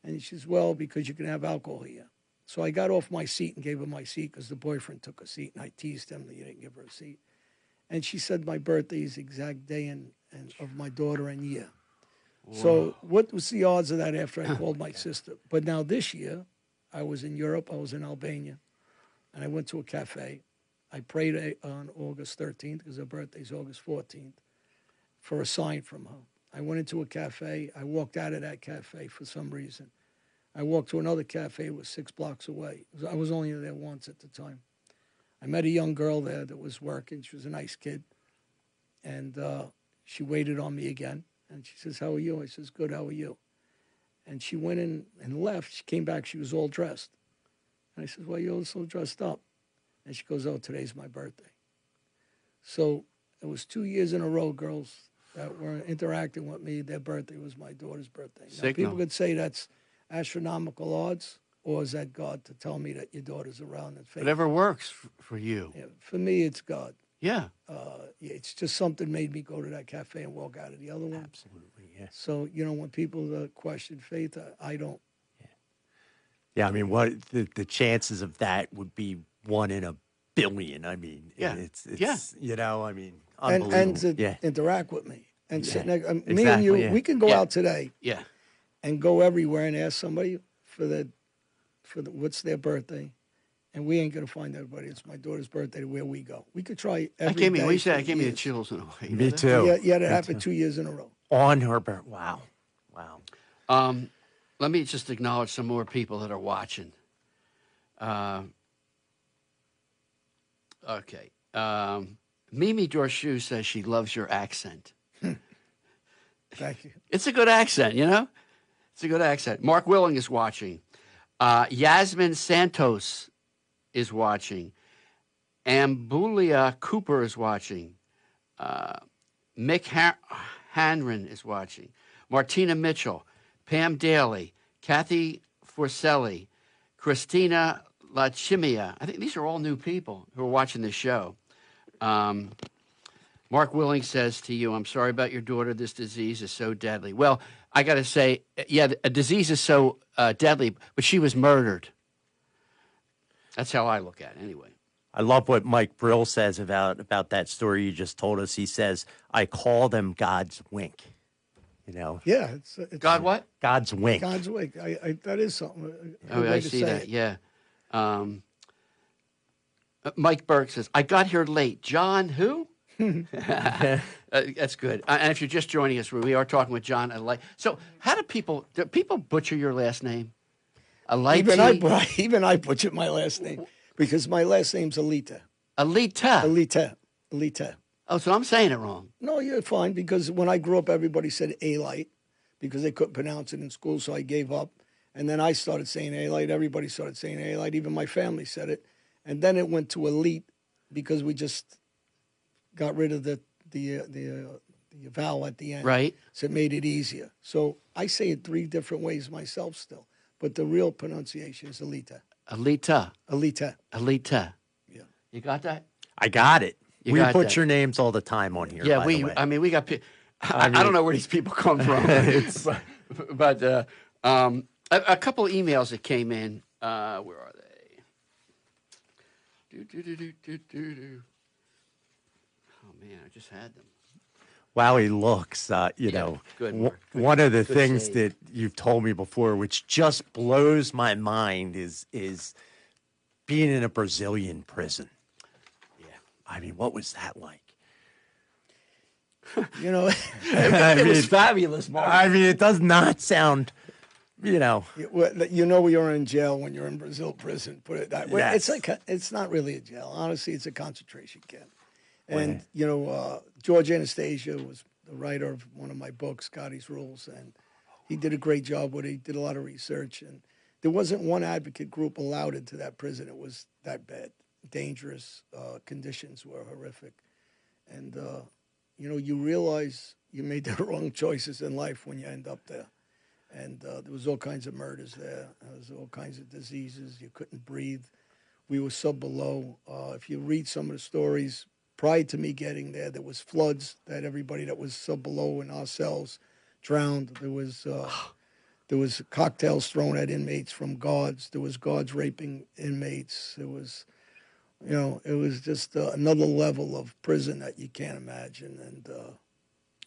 And she says, well, because you can have alcohol here. So I got off my seat and gave her my seat because the boyfriend took a seat, and I teased him that you didn't give her a seat. And she said my birthday is the exact day and of my daughter and year. So what was the odds of that after I called my sister? But now this year, I was in Europe. I was in Albania. And I went to a cafe. I prayed on August 13th, because her birthday's August 14th, for a sign from her. I went into a cafe. I walked out of that cafe for some reason. I walked to another cafe. It was 6 blocks away. I was only there once at the time. I met a young girl there that was working. She was a nice kid. And she waited on me again. And she says, how are you? I says, good, how are you? And she went in and left. She came back. She was all dressed. And I said, why are you all so dressed up? And she goes, oh, today's my birthday. So it was 2 years in a row, girls that were interacting with me. Their birthday was my daughter's birthday. Now, people could say that's astronomical odds, or is that God to tell me that your daughter's around and faithful? Whatever works for you. Yeah, for me, it's God. Yeah. It's just something made me go to that cafe and walk out of the other one. Absolutely, yeah. So, when people question faith, I don't. Yeah, I mean, what the chances of that would be 1 in a billion. I mean, it's I mean, unbelievable. And to interact with me and sit next. Exactly, me and you, we can go out today. Yeah. And go everywhere and ask somebody for what's their birthday, and we ain't gonna find everybody. It's my daughter's birthday where we go. We could try every day. That gave me the chills in a way. Me too. Yeah, it happened 2 years in a row. On her birthday. Wow. Let me just acknowledge some more people that are watching. Okay. Mimi Dorshu says she loves your accent. Thank you. It's a good accent, It's a good accent. Mark Willing is watching. Yasmin Santos is watching. Ambulia Cooper is watching. Mick Hanron is watching. Martina Mitchell. Pam Daly. Kathy Forcelli. Christina Lachimia. I think these are all new people who are watching this show. Mark Willing says to you, I'm sorry about your daughter. This disease is so deadly. Well, I got to say, a disease is so deadly, but she was murdered. That's how I look at it anyway. I love what Mike Brill says about that story you just told us. He says, I call them God's wink. Yeah. It's God what? God's wink. God's wink. That is something. I see that, yeah. Mike Burke says, I got here late. John who? That's good. And if you're just joining us, we are talking with John Alite. So how do people butcher your last name? Alite? Even I butchered my last name because my last name's Alite. Alite. Oh, so I'm saying it wrong. No, you're fine, because when I grew up, everybody said Alite because they couldn't pronounce it in school, so I gave up. And then I started saying Alite. Everybody started saying Alite. Even my family said it. And then it went to Elite because we just got rid of the vowel at the end. Right. So it made it easier. So I say it 3 different ways myself still. But the real pronunciation is Alita. Alita. Alita. Alita. Yeah. You got that? I got it. We got butcher that. names all the time on here. Yeah, by the way. I mean, we got. I don't know where these people come from, but a couple of emails that came in. Where are they? Oh man, I just had them. Wow, he looks. Good, Mark. One of the Good things save. that you've told me before, which just blows my mind, is being in a Brazilian prison. Yeah. I mean, what was that like? It was fabulous, Mark. I mean, it does not sound, You're in jail when you're in Brazil prison. Put it that way. Yes. It's not really a jail. Honestly, it's a concentration camp. And George Anastasia was the writer of one of my books, Gotti's Rules, and he did a great job with it. He did a lot of research, and there wasn't one advocate group allowed into that prison. It was that bad, dangerous. Conditions were horrific, and you realize you made the wrong choices in life when you end up there. And there was all kinds of murders there. There was all kinds of diseases. You couldn't breathe. We were so below. If you read some of the stories, prior to me getting there, there was floods that everybody that was so below in our cells drowned. There was cocktails thrown at inmates from guards. There was guards raping inmates. There was You know, it was just another level of prison that you can't imagine. And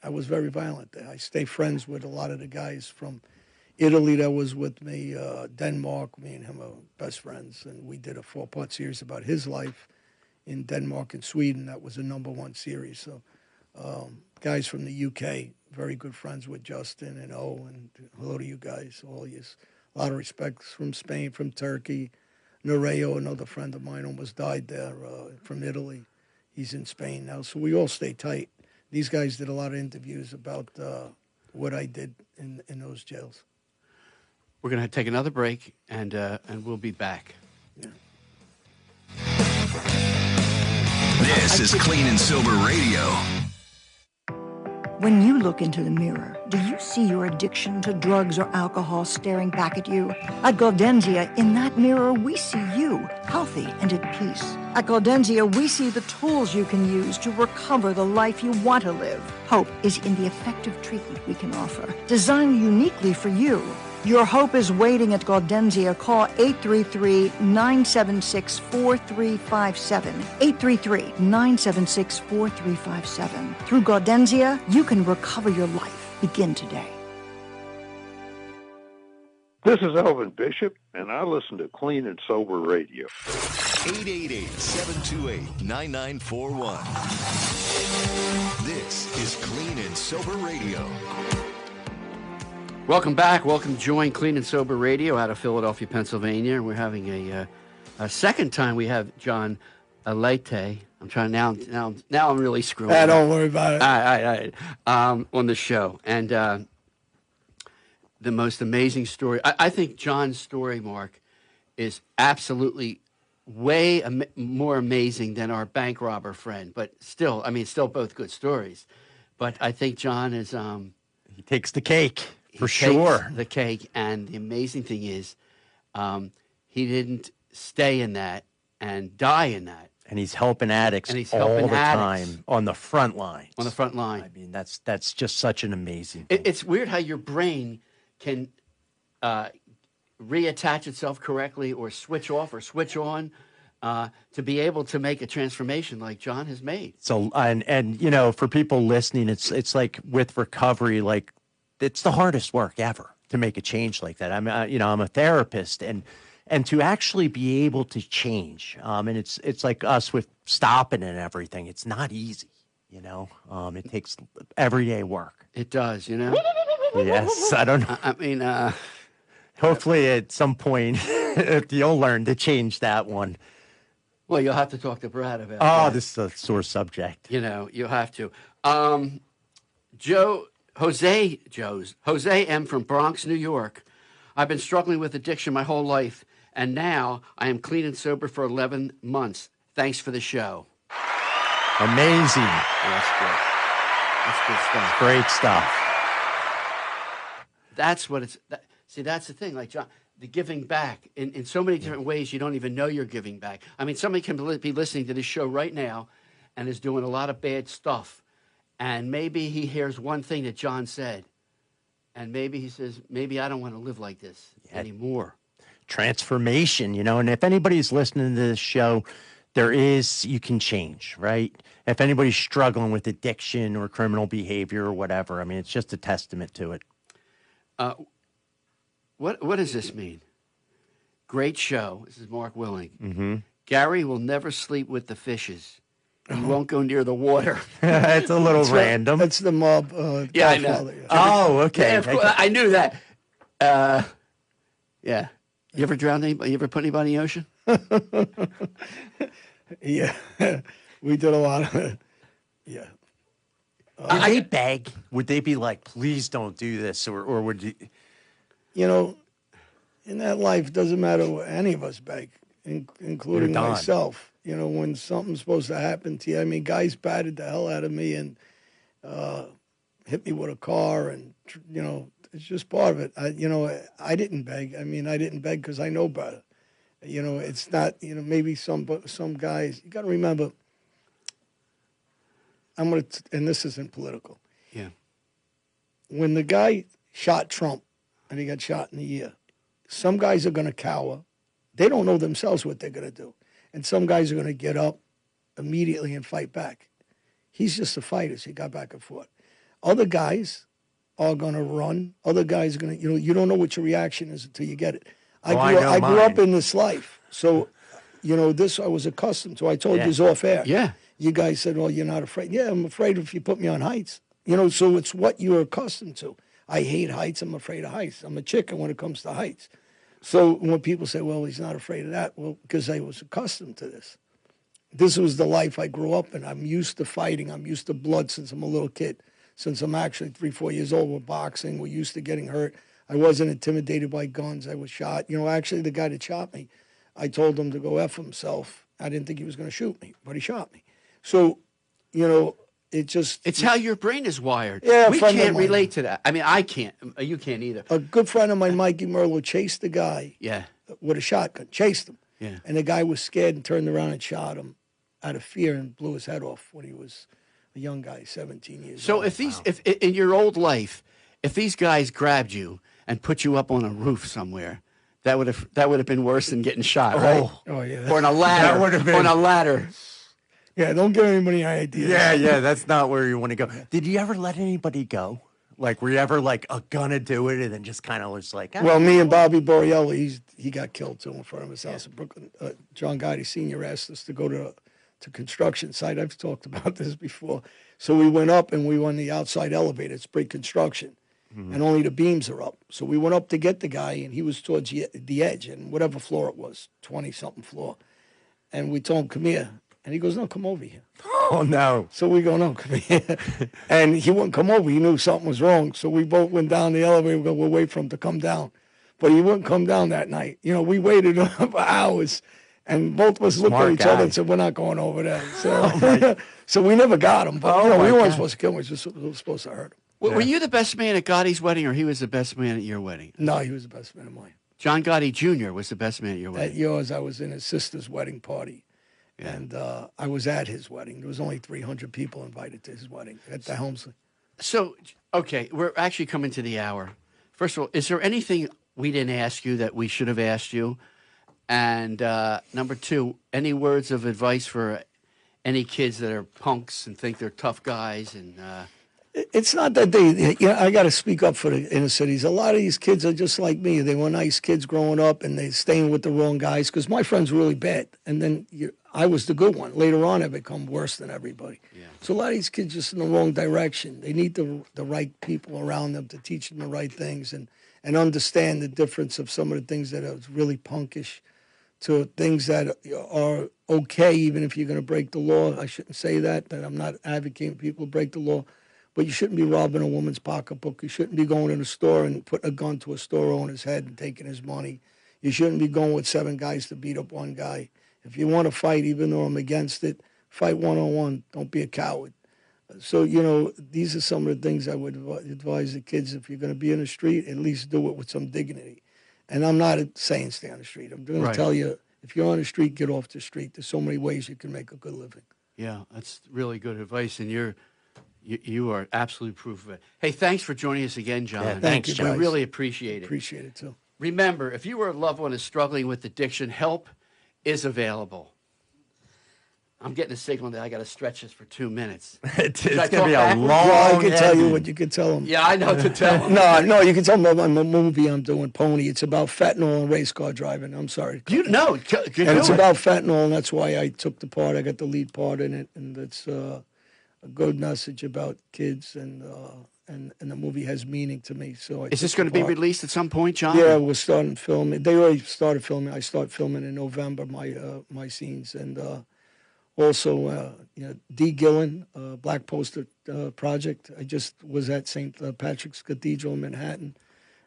I was very violent there. I stay friends with a lot of the guys from Italy that was with me, Denmark. Me and him are best friends. And we did a 4-part series about his life in Denmark and Sweden. That was a #1 series. So guys from the UK, very good friends with Justin and and hello to you guys, all you. A lot of respect from Spain, from Turkey. Nereo, another friend of mine, almost died there from Italy. He's in Spain now, so we all stay tight. These guys did a lot of interviews about what I did in those jails. We're going to take another break, and we'll be back. Yeah. This is Clean and Sober Radio. When you look into the mirror, do you see your addiction to drugs or alcohol staring back at you? At Gaudenzia, in that mirror, we see you, healthy and at peace. At Gaudenzia, we see the tools you can use to recover the life you want to live. Hope is in the effective treatment we can offer, designed uniquely for you. Your hope is waiting at Gaudenzia. Call 833-976-4357. 833-976-4357. Through Gaudenzia, you can recover your life. Begin today. This is Elvin Bishop, and I listen to Clean and Sober Radio. 888-728-9941. This is Clean and Sober Radio. Welcome back. Welcome to join Clean and Sober Radio out of Philadelphia, Pennsylvania. We're having a second time we have John Alite. I'm trying now I'm really screwing up. Don't worry about it. On the show. And the most amazing story. I think John's story, Mark, is absolutely way more amazing than our bank robber friend. But still, still both good stories. But I think John is... he takes the cake. For takes sure. The cake, and the amazing thing is, he didn't stay in that and die in that. And he's helping addicts all the time on the front lines. On the front line. I mean, that's just such an amazing thing. It's weird how your brain can reattach itself correctly or switch off or switch on to be able to make a transformation like John has made. So, and you know, for people listening, it's like with recovery, like, it's the hardest work ever to make a change like that. I'm a therapist, and to actually be able to change, and it's like us with stopping and everything. It's not easy, you know. It takes everyday work. It does, you know. Yes, I don't know. Hopefully, at some point, you'll learn to change that one. Well, you'll have to talk to Brad about that. Oh, this is a sore subject. You know, you'll have to. Jose M. from Bronx, New York. I've been struggling with addiction my whole life, and now I am clean and sober for 11 months. Thanks for the show. Amazing. That's good. That's good stuff. Great stuff. That's what it's... See, that's the thing. Like, John, the giving back in so many different ways you don't even know you're giving back. I mean, somebody can be listening to this show right now and is doing a lot of bad stuff. And maybe he hears one thing that John said, and maybe he says, maybe I don't want to live like this anymore. Transformation, you know, and if anybody's listening to this show, you can change, right? If anybody's struggling with addiction or criminal behavior or whatever, I mean, it's just a testament to it. What does this mean? Great show. This is Mark Willing. Mm-hmm. Gary will never sleep with the fishes. He won't go near the water. It's a little random. That's the mob. Yeah, I know. Oh, okay. Yeah, I knew that. Yeah. You ever drowned anybody? You ever put anybody in the ocean? Yeah. We did a lot of it. Yeah. Did they beg? Would they be like, please don't do this? Or would you? You know, in that life, doesn't matter what any of us beg, including myself. You know, when something's supposed to happen to you. I mean, guys batted the hell out of me and hit me with a car, and, you know, it's just part of it. I didn't beg. I mean, I didn't beg because I know better. You know, it's not, you know, maybe some guys, you got to remember, and this isn't political. Yeah. When the guy shot Trump and he got shot in the ear, some guys are going to cower. They don't know themselves what they're going to do. And some guys are going to get up immediately and fight back. He's just a fighter, so he got back and forth. Other guys are going to run. Other guys are going to, you don't know what your reaction is until you get it. I grew up in this life. So, this I was accustomed to. I told you this off air. Yeah. You guys said, well, you're not afraid. Yeah, I'm afraid if you put me on heights. So it's what you're accustomed to. I hate heights. I'm afraid of heights. I'm a chicken when it comes to heights. So when people say, well, he's not afraid of that, well, because I was accustomed to this. This was the life I grew up in. I'm used to fighting. I'm used to blood since I'm a little kid. Since I'm actually 3-4 years old, we're boxing. We're used to getting hurt. I wasn't intimidated by guns. I was shot. Actually, the guy that shot me, I told him to go F himself. I didn't think he was going to shoot me, but he shot me. So, it just... It's how your brain is wired. Yeah, we can't relate to that. I mean, I can't. You can't either. A good friend of mine, Mikey Merlo, chased the guy with a shotgun. Chased him. Yeah. And the guy was scared and turned around and shot him out of fear and blew his head off when he was a young guy, 17 years old. So if in your old life, if these guys grabbed you and put you up on a roof somewhere, that would have been worse than getting shot, right? Oh yeah. Or on a ladder. That would have been on a ladder. Yeah, don't give anybody ideas. Yeah, that's not where you want to go. Did you ever let anybody go? Like, were you ever like gonna do it and then just kind of was like, Well, me and Bobby Borriello, he got killed too in front of his house in Brooklyn. John Gotti Sr. asked us to go to construction site. I've talked about this before. So we went up and we were on the outside elevator. It's pre-construction. And only the beams are up. So we went up to get the guy, and he was towards the edge, and whatever floor it was, 20-something floor. And we told him, come here. And he goes, no, come over here. oh no. So we go, no, come here. And he wouldn't come over. He knew something was wrong. So we both went down the elevator. We go, we'll wait for him to come down. But he wouldn't come down that night. We waited for hours. And both of us looked at each other and said, we're not going over there. So, so we never got him. But we weren't supposed to kill him. We were supposed to hurt him. Were you the best man at Gotti's wedding, or he was the best man at your wedding? No, he was the best man of mine. John Gotti Jr. was the best man at your wedding. At yours, I was in his sister's wedding party. Yeah. And I was at his wedding. There was only 300 people invited to his wedding at the Helmsley. So, okay, we're actually coming to the hour. First of all, is there anything we didn't ask you that we should have asked you? And number two, any words of advice for any kids that are punks and think they're tough guys? And it's not that I got to speak up for the inner cities. A lot of these kids are just like me. They were nice kids growing up, and they're staying with the wrong guys because my friends were really bad. And then I was the good one. Later on, I become worse than everybody. Yeah. So a lot of these kids just in the wrong direction. They need the right people around them to teach them the right things and understand the difference of some of the things that are really punkish to things that are okay, even if you're going to break the law. I shouldn't say that I'm not advocating people break the law. But you shouldn't be robbing a woman's pocketbook. You shouldn't be going in a store and putting a gun to a store owner's head and taking his money. You shouldn't be going with 7 guys to beat up one guy. If you want to fight, even though I'm against it, fight one-on-one. Don't be a coward. So, these are some of the things I would advise the kids. If you're going to be in the street, at least do it with some dignity. And I'm not saying stay on the street. I'm going to tell you, if you're on the street, get off the street. There's so many ways you can make a good living. Yeah, that's really good advice. And you are absolute proof of it. Hey, thanks for joining us again, John. Yeah, thank you, guys. We really appreciate it. Appreciate it, too. Remember, if you or a loved one is struggling with addiction, help is available. I'm getting a signal that I got to stretch this for 2 minutes. It's going to be a long Well, I can tell you what you can tell them. Yeah, I know to tell them. No, you can tell them about my movie I'm doing, Pony. It's about fentanyl and race car driving. I'm sorry. And it's about fentanyl, and that's why I took the part. I got the lead part in it, and it's a good message about kids, and the movie has meaning to me. So is this going to be released at some point, John? Yeah, we're starting filming. They already started filming. I start filming in November my scenes, and also Dee Gillen, Black Poster Project. I just was at St. Patrick's Cathedral in Manhattan,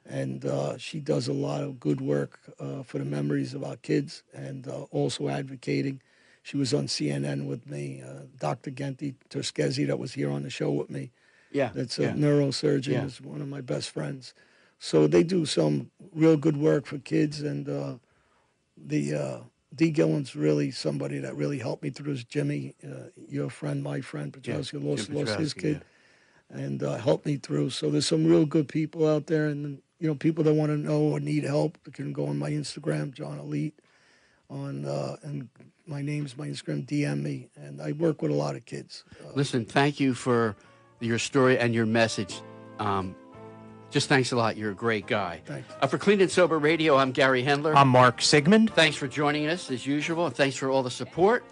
and she does a lot of good work for the memories of our kids, and also advocating. She was on CNN with me, Dr. Genti Terskesi, that was here on the show with me. Yeah. That's a neurosurgeon, is one of my best friends. So they do some real good work for kids, and Dee Gillen's really somebody that really helped me through this. Jimmy, your friend, my friend, Petrowski, lost his kid, and helped me through. So there's some real good people out there, and people that want to know or need help, they can go on my Instagram, John Alite. and my name's my Instagram. DM me, and I work with a lot of kids. Listen, thank you for your story and your message. Just thanks a lot. You're a great guy. Thanks. For Clean and Sober Radio, I'm Gary Hendler. I'm Mark Sigmund. Thanks for joining us as usual, and thanks for all the support,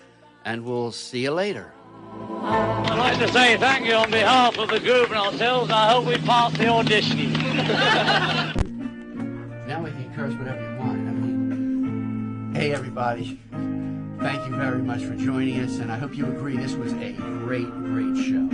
and we'll see you later. I'd like to say thank you on behalf of the group and ourselves. I hope we pass the auditioning. Now we can curse whatever you want. I mean, hey, everybody. Thank you very much for joining us, and I hope you agree this was a great, great show.